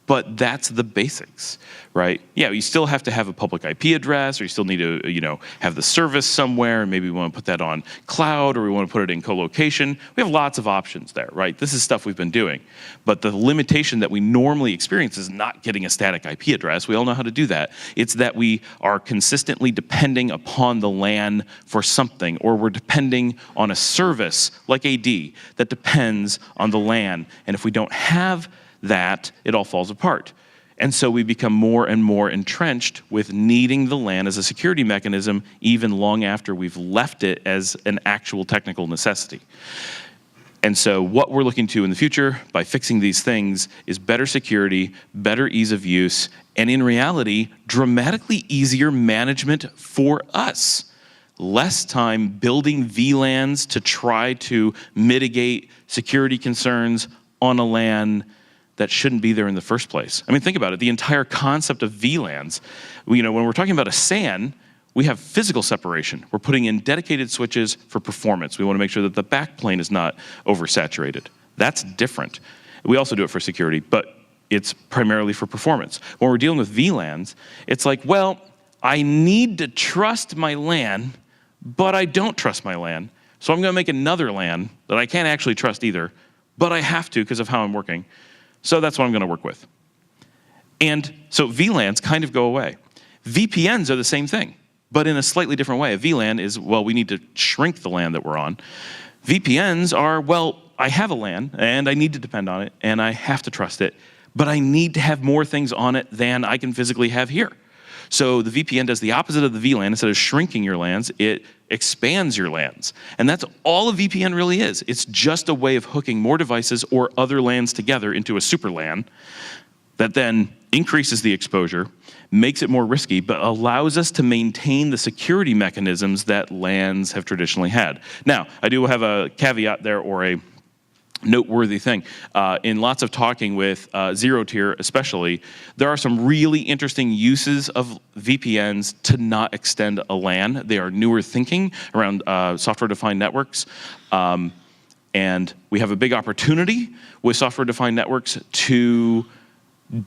[SPEAKER 2] but that's the basics, right? Yeah, you still have to have a public IP address, or you still need to, have the service somewhere, and maybe we want to put that on cloud, or we want to put it in co-location. We have lots of options there, right? This is stuff we've been doing. But the limitation that we normally experience is not getting a static IP address. We all know how to do that. It's that we are consistently depending upon the LAN for something, or we're depending on a service like AD that depends on the LAN. And if we don't have that, it all falls apart. And so we become more and more entrenched with needing the LAN as a security mechanism even long after we've left it as an actual technical necessity. And so what we're looking to in the future by fixing these things is better security, better ease of use, and in reality, dramatically easier management for us. Less time building VLANs to try to mitigate security concerns on a LAN that shouldn't be there in the first place. I mean, think about it. The entire concept of VLANs, when we're talking about a SAN, we have physical separation. We're putting in dedicated switches for performance. We want to make sure that the backplane is not oversaturated. That's different. We also do it for security, but it's primarily for performance. When we're dealing with VLANs, it's like, well, I need to trust my LAN, but I don't trust my LAN. So I'm going to make another LAN that I can't actually trust either, but I have to because of how I'm working. So that's what I'm going to work with. And so VLANs kind of go away. VPNs are the same thing, but in a slightly different way. A VLAN is, well, we need to shrink the LAN that we're on. VPNs are, well, I have a LAN, and I need to depend on it, and I have to trust it, but I need to have more things on it than I can physically have here. So the VPN does the opposite of the VLAN. Instead of shrinking your LANs, it expands your LANs. And that's all a VPN really is. It's just a way of hooking more devices or other LANs together into a super LAN that then increases the exposure, makes it more risky, but allows us to maintain the security mechanisms that LANs have traditionally had. Now, I do have a caveat there, or a noteworthy thing. In lots of talking with Zero Tier especially, there are some really interesting uses of VPNs to not extend a LAN. They are newer thinking around software-defined networks. And we have a big opportunity with software-defined networks to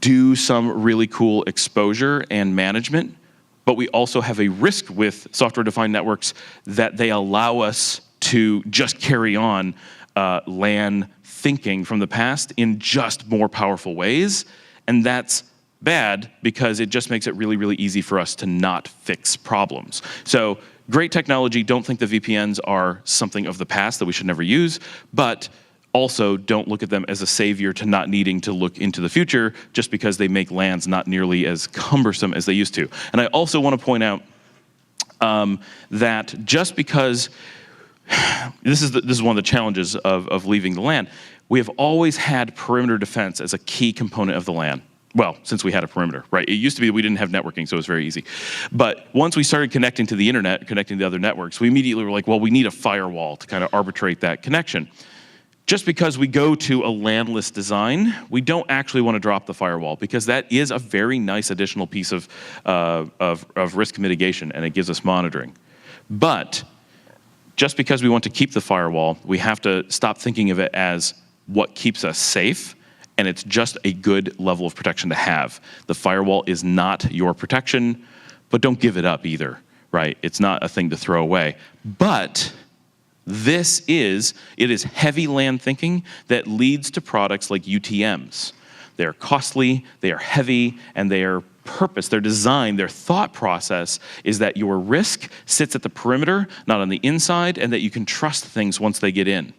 [SPEAKER 2] do some really cool exposure and management, but we also have a risk with software-defined networks that they allow us to just carry on LAN thinking from the past in just more powerful ways, and that's bad because it just makes it really, really easy for us to not fix problems. So great technology, don't think the VPNs are something of the past that we should never use, but also don't look at them as a savior to not needing to look into the future just because they make LANs not nearly as cumbersome as they used to. And I also want to point out that just because this is one of the challenges of leaving the LAN, we have always had perimeter defense as a key component of the LAN. Well, since we had a perimeter, right? It used to be that we didn't have networking, so it was very easy. But once we started connecting to the internet, connecting to other networks, we immediately were like, well, we need a firewall to kind of arbitrate that connection. Just because we go to a LANless design, we don't actually want to drop the firewall because that is a very nice additional piece of risk mitigation, and it gives us monitoring. But just because we want to keep the firewall, we have to stop thinking of it as what keeps us safe, and it's just a good level of protection to have. The firewall is not your protection, but don't give it up either, right? It's not a thing to throw away. But it is heavy LAN thinking that leads to products like UTMs. They are costly, they are heavy, and their purpose, their design, their thought process is that your risk sits at the perimeter, not on the inside, and that you can trust things once they get in.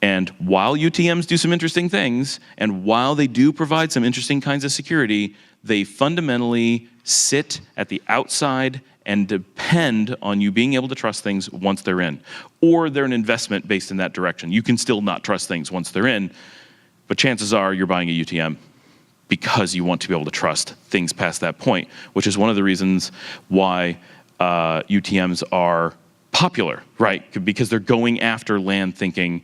[SPEAKER 2] And while UTMs do some interesting things, and while they do provide some interesting kinds of security, they fundamentally sit at the outside and depend on you being able to trust things once they're in. Or they're an investment based in that direction. You can still not trust things once they're in, but chances are you're buying a UTM because you want to be able to trust things past that point, which is one of the reasons why UTMs are popular, right? Because they're going after LAN thinking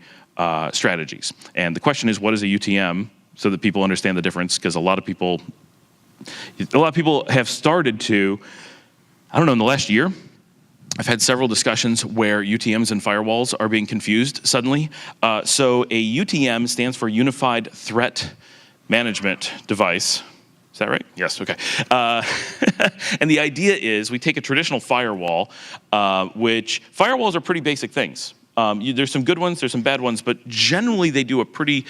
[SPEAKER 2] strategies. And the question is, what is a UTM? So that people understand the difference, because a lot of people have started to, I don't know, in the last year, I've had several discussions where UTMs and firewalls are being confused suddenly. So a UTM stands for Unified Threat Management Device. Is that right? Yes, okay. And the idea is we take a traditional firewall, which firewalls are pretty basic things. There's some good ones, there's some bad ones, but generally they do a pretty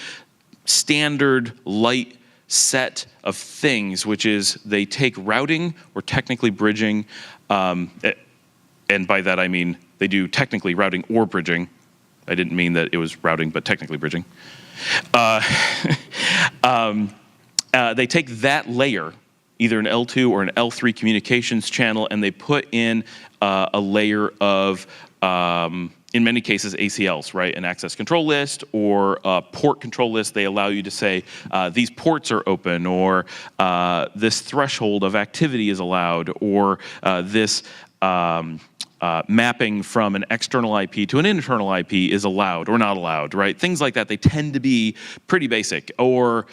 [SPEAKER 2] standard, light set of things, which is they take routing or technically bridging, and by that I mean they do technically routing or bridging. I didn't mean that it was routing, but technically bridging. They take that layer, either an L2 or an L3 communications channel, and they put in a layer of, in many cases, ACLs, right? An access control list or a port control list. They allow you to say, these ports are open, or this threshold of activity is allowed, or this mapping from an external IP to an internal IP is allowed or not allowed, right? Things like that. They tend to be pretty basic. Or,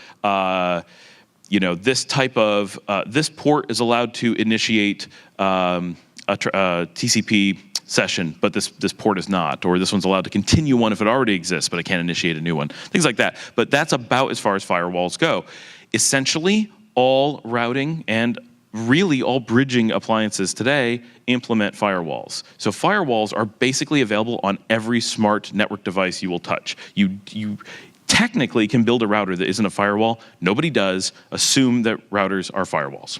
[SPEAKER 2] this type of, this port is allowed to initiate a TCP session, but this port is not, or this one's allowed to continue one if it already exists, but it can't initiate a new one, things like that. But that's about as far as firewalls go. Essentially, all routing and really all bridging appliances today implement firewalls. So firewalls are basically available on every smart network device you will touch. You technically can build a router that isn't a firewall. Nobody does. Assume that routers are firewalls,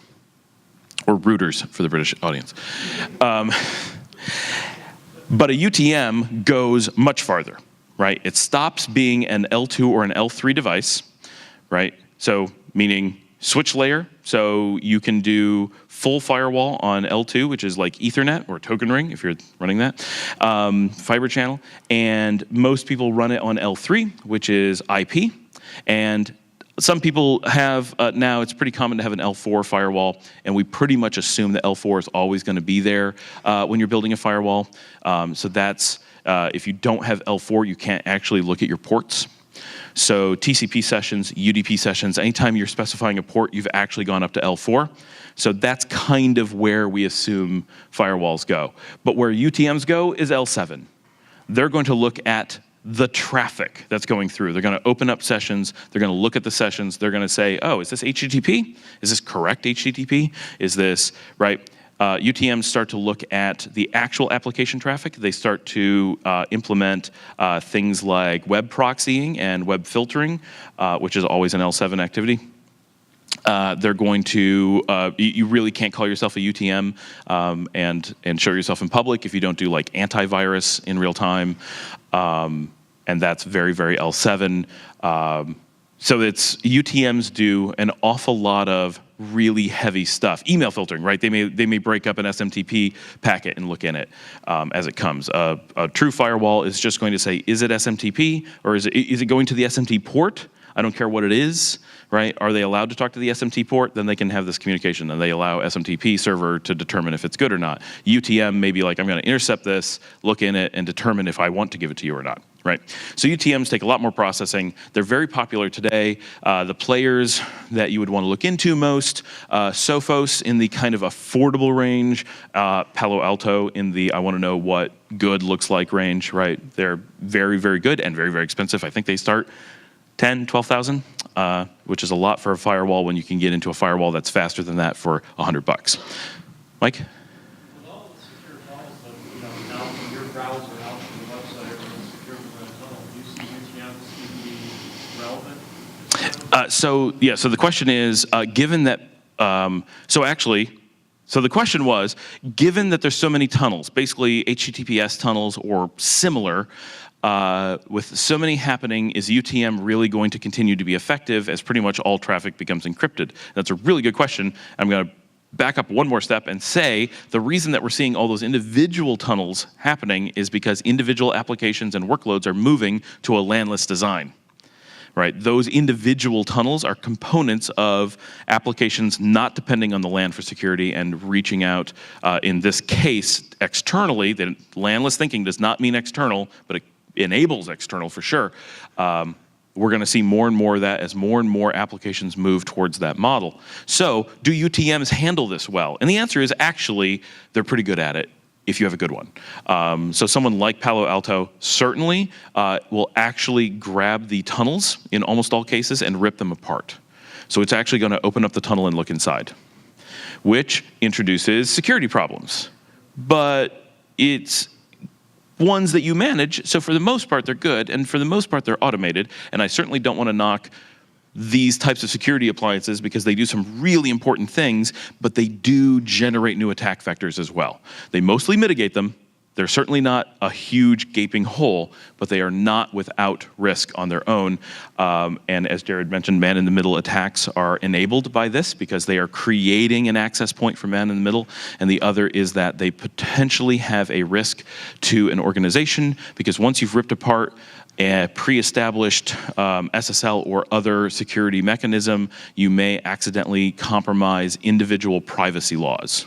[SPEAKER 2] or routers for the British audience. But a UTM goes much farther, right? It stops being an L2 or an L3 device, right? So meaning switch layer, So you can do full firewall on L2, which is like Ethernet or Token Ring, if you're running that, fiber channel. And most people run it on L3, which is IP. And some people have, now it's pretty common to have an L4 firewall, and we pretty much assume that L4 is always going to be there when you're building a firewall. So that's, if you don't have L4, you can't actually look at your ports. So TCP sessions, UDP sessions, anytime you're specifying a port, you've actually gone up to L4. So that's kind of where we assume firewalls go. But where UTMs go is L7. They're going to look at the traffic that's going through. They're going to open up sessions. They're going to look at the sessions. They're going to say, oh, is this HTTP? Is this correct HTTP? Is this, right? UTMs start to look at the actual application traffic. They start to implement things like web proxying and web filtering, which is always an L7 activity. They're going to, you really can't call yourself a UTM and show yourself in public if you don't do like antivirus in real time. And that's very, very L7. So it's UTMs do an awful lot of really heavy stuff. Email filtering, right? They may break up an SMTP packet and look in it as it comes. A true firewall is just going to say, is it SMTP or is it going to the SMT port? I don't care what it is, right? Are they allowed to talk to the SMT port? Then they can have this communication, and they allow SMTP server to determine if it's good or not. UTM may be like, I'm going to intercept this, look in it, and determine if I want to give it to you or not, right? So UTMs take a lot more processing. They're very popular today. The players that you would want to look into most, Sophos in the kind of affordable range, Palo Alto in the I want to know what good looks like range, right? They're very, very good and very, very expensive. I think they start 10, 12,000, which is a lot for a firewall when you can get into a firewall that's faster than that for $100. Mike?
[SPEAKER 4] With all the secure calls that, now from your browser out to the website, everyone's secure from that tunnel, do you see UTMs to be relevant?
[SPEAKER 2] So the question is, given that, so the question was, given that there's so many tunnels, basically HTTPS tunnels or similar, with so many happening, is UTM really going to continue to be effective as pretty much all traffic becomes encrypted? That's a really good question. I'm going to back up one more step and say the reason that we're seeing all those individual tunnels happening is because individual applications and workloads are moving to a LANless design. Right? Those individual tunnels are components of applications not depending on the LAN for security and reaching out, in this case, externally. LANless thinking does not mean external, but it enables external for sure. We're going to see more and more of that as more and more applications move towards that model. So do UTMs handle this well? And the answer is actually they're pretty good at it if you have a good one. So someone like Palo Alto certainly will actually grab the tunnels in almost all cases and rip them apart. So it's actually going to open up the tunnel and look inside, which introduces security problems. But it's ones that you manage, so for the most part they're good, and for the most part they're automated, and I certainly don't want to knock these types of security appliances because they do some really important things, but they do generate new attack vectors as well. They mostly mitigate them. They're certainly not a huge gaping hole, but they are not without risk on their own. And as Jared mentioned, man-in-the-middle attacks are enabled by this because they are creating an access point for man-in-the-middle. And the other is that they potentially have a risk to an organization because once you've ripped apart a pre-established SSL or other security mechanism, you may accidentally compromise individual privacy laws.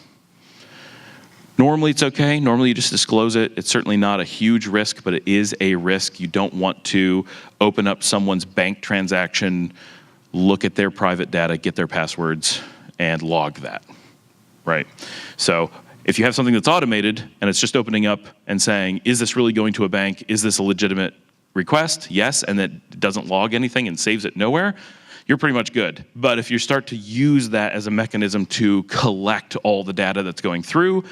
[SPEAKER 2] Normally it's okay. Normally you just disclose it. It's certainly not a huge risk, but it is a risk. You don't want to open up someone's bank transaction, look at their private data, get their passwords, and log that, right? So if you have something that's automated and it's just opening up and saying, is this really going to a bank? Is this a legitimate request? Yes, and that doesn't log anything and saves it nowhere, you're pretty much good. But if you start to use that as a mechanism to collect all the data that's going through,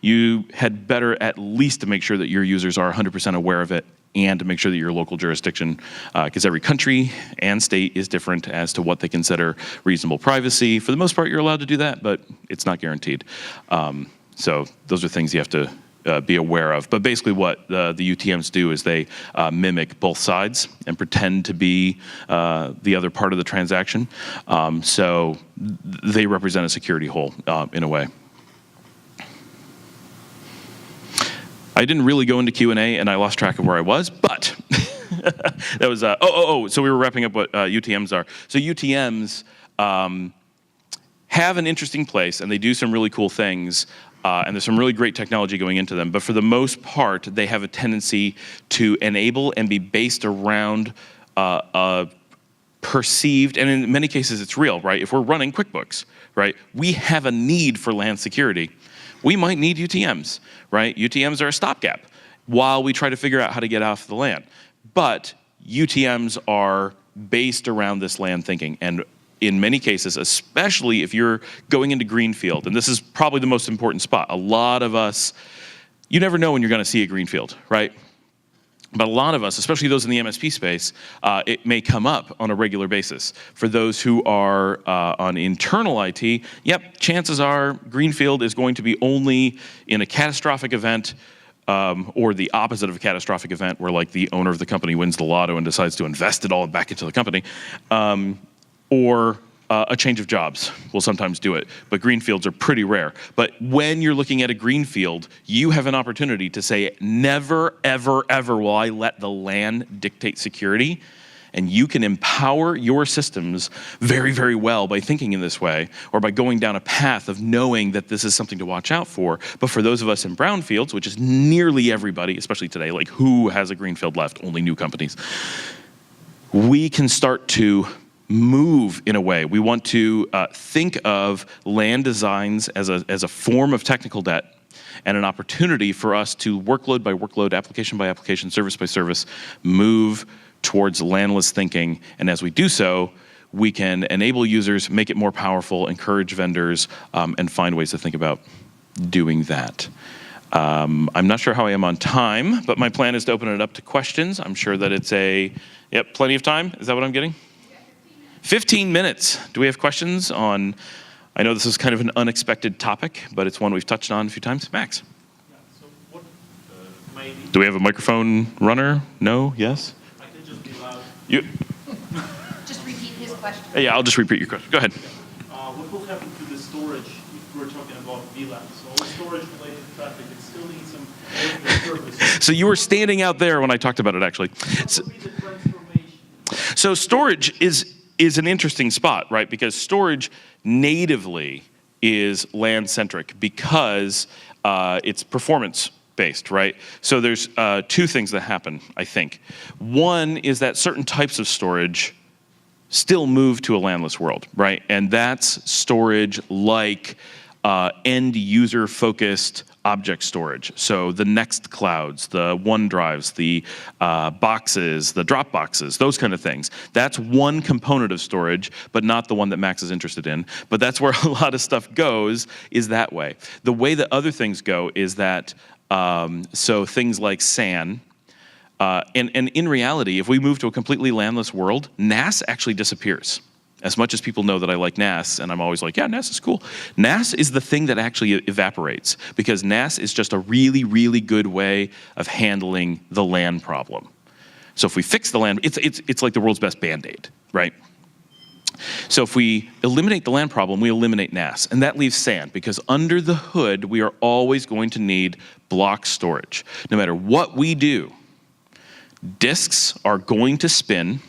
[SPEAKER 2] you had better at least to make sure that your users are 100% aware of it and to make sure that your local jurisdiction, because every country and state is different as to what they consider reasonable privacy. For the most part, you're allowed to do that, but it's not guaranteed. So those are things you have to be aware of. But basically what the UTMs do is they mimic both sides and pretend to be the other part of the transaction. So they represent a security hole in a way. I didn't really go into Q&A and I lost track of where I was, but that was, so we were wrapping up what UTMs are. So UTMs have an interesting place and they do some really cool things and there's some really great technology going into them, but for the most part, they have a tendency to enable and be based around perceived, and in many cases it's real, right? If we're running QuickBooks, right, we have a need for LAN security. We might need UTMs, right? UTMs are a stopgap while we try to figure out how to get off the LAN. But UTMs are based around this LAN thinking. And in many cases, especially if you're going into greenfield, and this is probably the most important spot. A lot of us, you never know when you're going to see a greenfield, right? But a lot of us, especially those in the MSP space, it may come up on a regular basis. For those who are on internal IT, yep, chances are greenfield is going to be only in a catastrophic event or the opposite of a catastrophic event where like the owner of the company wins the lotto and decides to invest it all back into the company. Or a change of jobs will sometimes do it, but greenfields are pretty rare. But when you're looking at a greenfield, you have an opportunity to say, never, ever, ever will I let the LAN dictate security. And you can empower your systems very, very well by thinking in this way, or by going down a path of knowing that this is something to watch out for. But for those of us in brownfields, which is nearly everybody, especially today, like who has a greenfield left? Only new companies. We can start to move in a way. We want to think of LAN designs as a form of technical debt and an opportunity for us to workload by workload, application by application, service by service, move towards LANless thinking. And as we do so, we can enable users, make it more powerful, encourage vendors, and find ways to think about doing that. I'm not sure how I am on time, but my plan is to open it up to questions. I'm sure that it's plenty of time. Is that what I'm getting? 15 minutes. Do we have questions on, I know this is kind of an unexpected topic, but it's one we've touched on a few times. Max?
[SPEAKER 4] Yeah, so what
[SPEAKER 2] Do we have a microphone runner? No? Yes?
[SPEAKER 4] I can just be loud.
[SPEAKER 1] Just repeat his question.
[SPEAKER 2] Yeah, I'll just repeat your question. Go ahead.
[SPEAKER 4] What will happen to the storage if we're talking about VLAN? So all storage related traffic, it still needs some service.
[SPEAKER 2] So you were standing out there when I talked about it, actually.
[SPEAKER 4] What will be the transformation?
[SPEAKER 2] So storage is an interesting spot, right? Because storage natively is LAN-centric because it's performance-based, right? So there's two things that happen, I think. One is that certain types of storage still move to a LAN-less world, right? And that's storage like end-user-focused object storage. So the Next Clouds, the OneDrives, the boxes, the Dropboxes, those kind of things. That's one component of storage, but not the one that Max is interested in. But that's where a lot of stuff goes, is that way. The way that other things go is that, so things like SAN, and in reality, if we move to a completely LAN-less world, NAS actually disappears. As much as people know that I like NAS, and I'm always like, yeah, NAS is cool. NAS is the thing that actually evaporates, because NAS is just a really, really good way of handling the LAN problem. So if we fix the LAN, it's like the world's best Band-Aid, right? So if we eliminate the LAN problem, we eliminate NAS, and that leaves SAN, because under the hood, we are always going to need block storage. No matter what we do, disks are going to spin,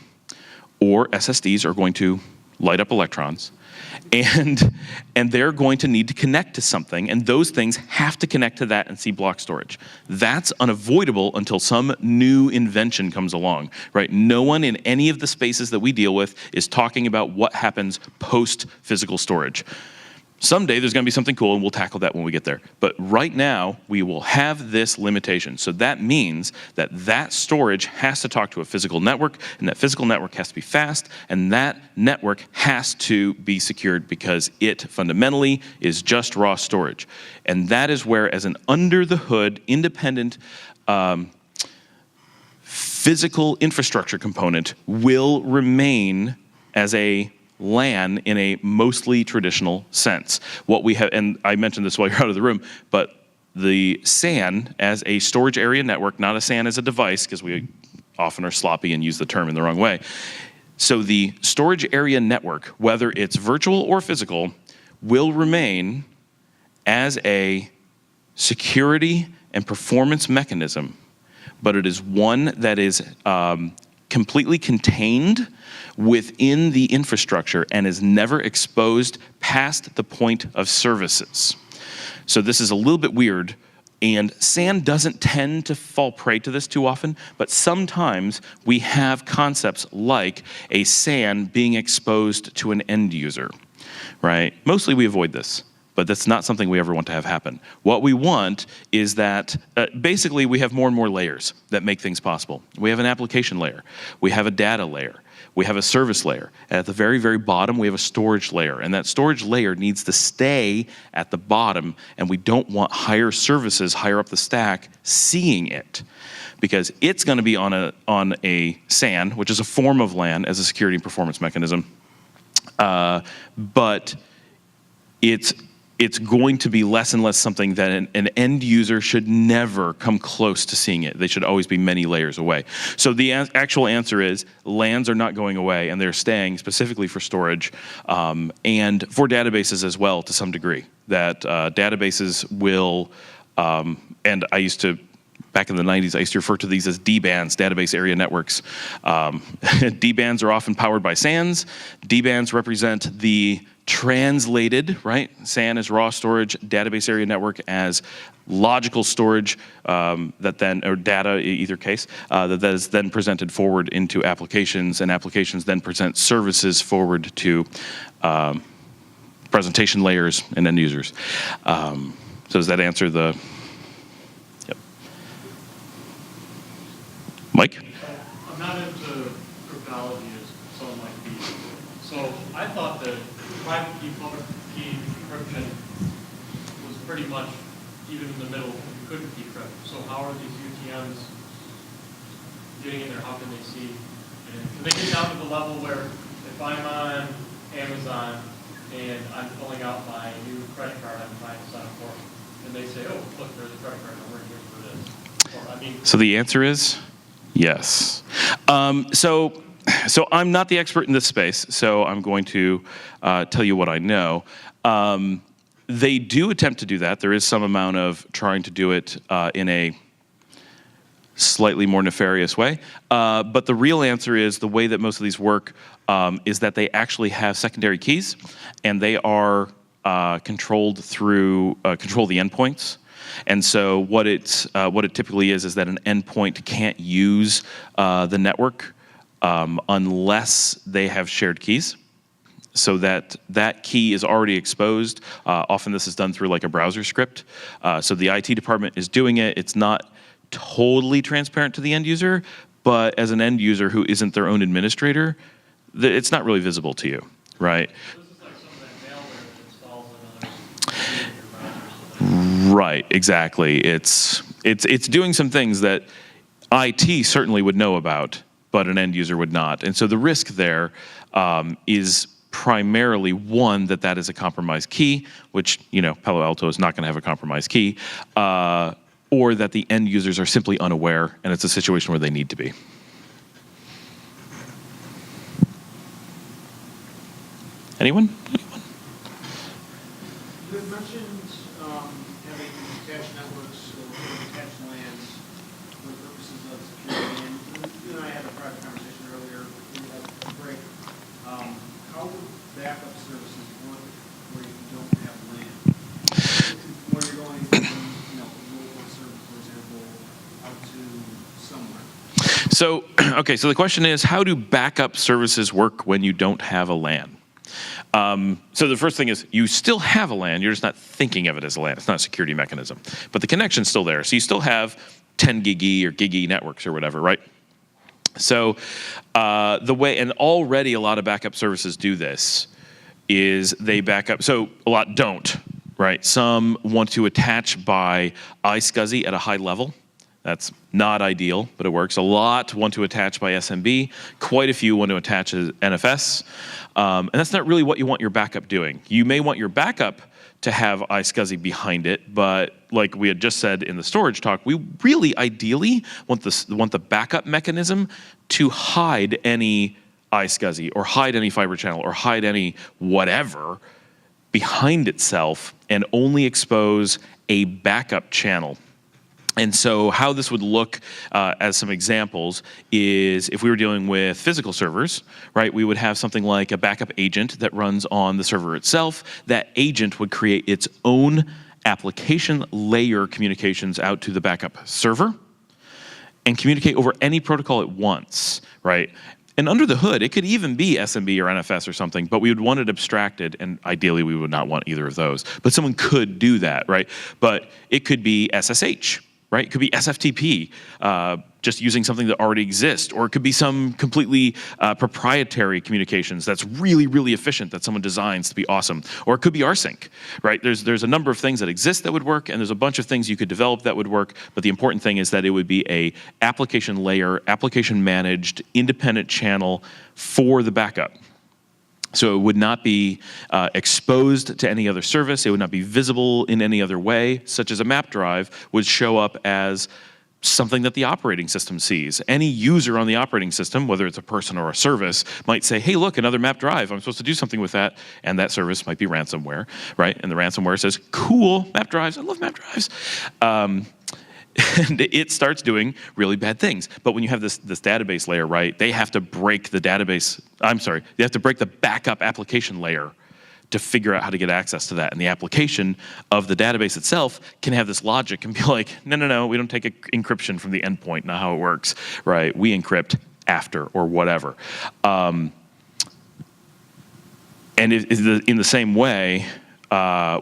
[SPEAKER 2] or SSDs are going to light up electrons, and they're going to need to connect to something, and those things have to connect to that and see block storage. That's unavoidable until some new invention comes along, right? No one in any of the spaces that we deal with is talking about what happens post-physical storage. Someday there's going to be something cool, and we'll tackle that when we get there. But right now, we will have this limitation. So that means that that storage has to talk to a physical network, and that physical network has to be fast, and that network has to be secured because it fundamentally is just raw storage. And that is where, as an under-the-hood, independent physical infrastructure component will remain as a LAN in a mostly traditional sense. What we have, and I mentioned this while you're out of the room, but the SAN as a storage area network, not a SAN as a device, because we often are sloppy and use the term in the wrong way. So the storage area network, whether it's virtual or physical, will remain as a security and performance mechanism, but it is one that is completely contained within the infrastructure and is never exposed past the point of services. So this is a little bit weird, and SAN doesn't tend to fall prey to this too often, but sometimes we have concepts like a SAN being exposed to an end user, right? Mostly we avoid this, but that's not something we ever want to have happen. What we want is that, basically we have more and more layers that make things possible. We have an application layer, we have a data layer, we have a service layer. And at the very, very bottom, we have a storage layer. And that storage layer needs to stay at the bottom, and we don't want higher services higher up the stack seeing it, because it's going to be on a SAN, which is a form of LAN as a security and performance mechanism. But it's going to be less and less something that an end user should never come close to seeing it. They should always be many layers away. So the actual answer is LANs are not going away, and they're staying specifically for storage and for databases as well to some degree. That databases will, and I used to, back in the 90s, I used to refer to these as D-bands, database area networks. D-bands are often powered by SANs. D-bands represent the translated, right? SAN is raw storage, database area network as logical storage that then, or data in either case, that is then presented forward into applications, and applications then present services forward to presentation layers and end users. So does that answer the, yep. Mike?
[SPEAKER 4] I'm not into cryptology as someone might be. So I thought that private key, public key encryption was pretty much even in the middle. You couldn't decrypt. So how are these UTMs getting in there? How can they see? And can they get down to the level where if I'm on Amazon and I'm pulling out my new credit card I'm trying to sign up for, and they say, oh, look, there's a credit card number here for this. Or, I mean,
[SPEAKER 2] so the answer is yes. So I'm not the expert in this space, so I'm going to tell you what I know. They do attempt to do that. There is some amount of trying to do it in a slightly more nefarious way. But the real answer is the way that most of these work is that they actually have secondary keys, and they are controlled through control the endpoints. And so what it typically is that an endpoint can't use the network unless they have shared keys, so that key is already exposed. Often this is done through like a browser script. So the IT department is doing it. It's not totally transparent to the end user, but as an end user who isn't their own administrator, it's not really visible to you, right?
[SPEAKER 4] this is like some of that malware that installs in other
[SPEAKER 2] Right, exactly. It's doing some things that IT certainly would know about, but an end user would not. And so the risk there is primarily one, that is a compromised key, which, Palo Alto is not going to have a compromised key, or that the end users are simply unaware, and it's a situation where they need to be. Anyone?
[SPEAKER 5] You had mentioned having attached networks or attached LANs for purposes of security. And you and I had a private conversation earlier in that break. How would backup services work where you don't have LAN? Where you're going from, local server, for example, out to somewhere.
[SPEAKER 2] So, okay, so the question is, how do backup services work when you don't have a LAN? So the first thing is you still have a LAN, you're just not thinking of it as a LAN. It's not a security mechanism, but the connection's still there. So you still have 10 gig or gig networks or whatever, right? So the way, and already a lot of backup services do this, is they back up. So a lot don't, right? Some want to attach by iSCSI at a high level. That's not ideal, but it works. A lot want to attach by SMB. Quite a few want to attach as NFS. And that's not really what you want your backup doing. You may want your backup to have iSCSI behind it, but like we had just said in the storage talk, we really ideally want the backup mechanism to hide any iSCSI or hide any fiber channel or hide any whatever behind itself and only expose a backup channel. And so how this would look as some examples is if we were dealing with physical servers, right, we would have something like a backup agent that runs on the server itself. That agent would create its own application layer communications out to the backup server and communicate over any protocol it wants, right? And under the hood, it could even be SMB or NFS or something, but we would want it abstracted, and ideally we would not want either of those. But someone could do that, right? But it could be SSH, right? It could be SFTP, just using something that already exists, or it could be some completely proprietary communications that's really, really efficient that someone designs to be awesome, or it could be rsync, right? There's a number of things that exist that would work, and there's a bunch of things you could develop that would work, but the important thing is that it would be a application layer, application managed, independent channel for the backup. So it would not be exposed to any other service. It would not be visible in any other way, such as a map drive would show up as something that the operating system sees. Any user on the operating system, whether it's a person or a service, might say, hey, look, another map drive. I'm supposed to do something with that. And that service might be ransomware, right? And the ransomware says, cool, map drives. I love map drives. And it starts doing really bad things. But when you have this database layer, right, they have to break the they have to break the backup application layer to figure out how to get access to that. And the application of the database itself can have this logic and be like, no, we don't take encryption from the endpoint, not how it works, right? We encrypt after or whatever. And in the same way,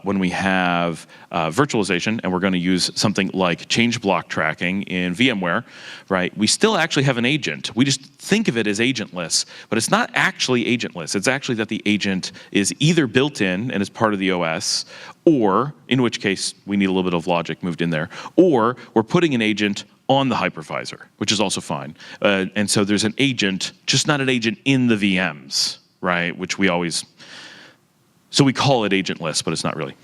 [SPEAKER 2] when we have virtualization, and we're going to use something like change block tracking in VMware, right? We still actually have an agent. We just think of it as agentless, but it's not actually agentless. It's actually that the agent is either built in and is part of the OS, or, in which case we need a little bit of logic moved in there, or we're putting an agent on the hypervisor, which is also fine. And so there's an agent, just not an agent in the VMs, right? Which we always... So we call it agentless, but it's not really.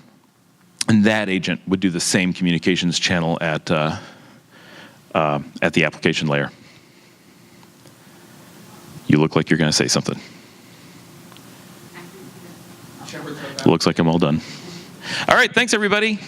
[SPEAKER 2] And that agent would do the same communications channel at the application layer. You look like you're going to say something. Looks like I'm all done. All right, thanks everybody.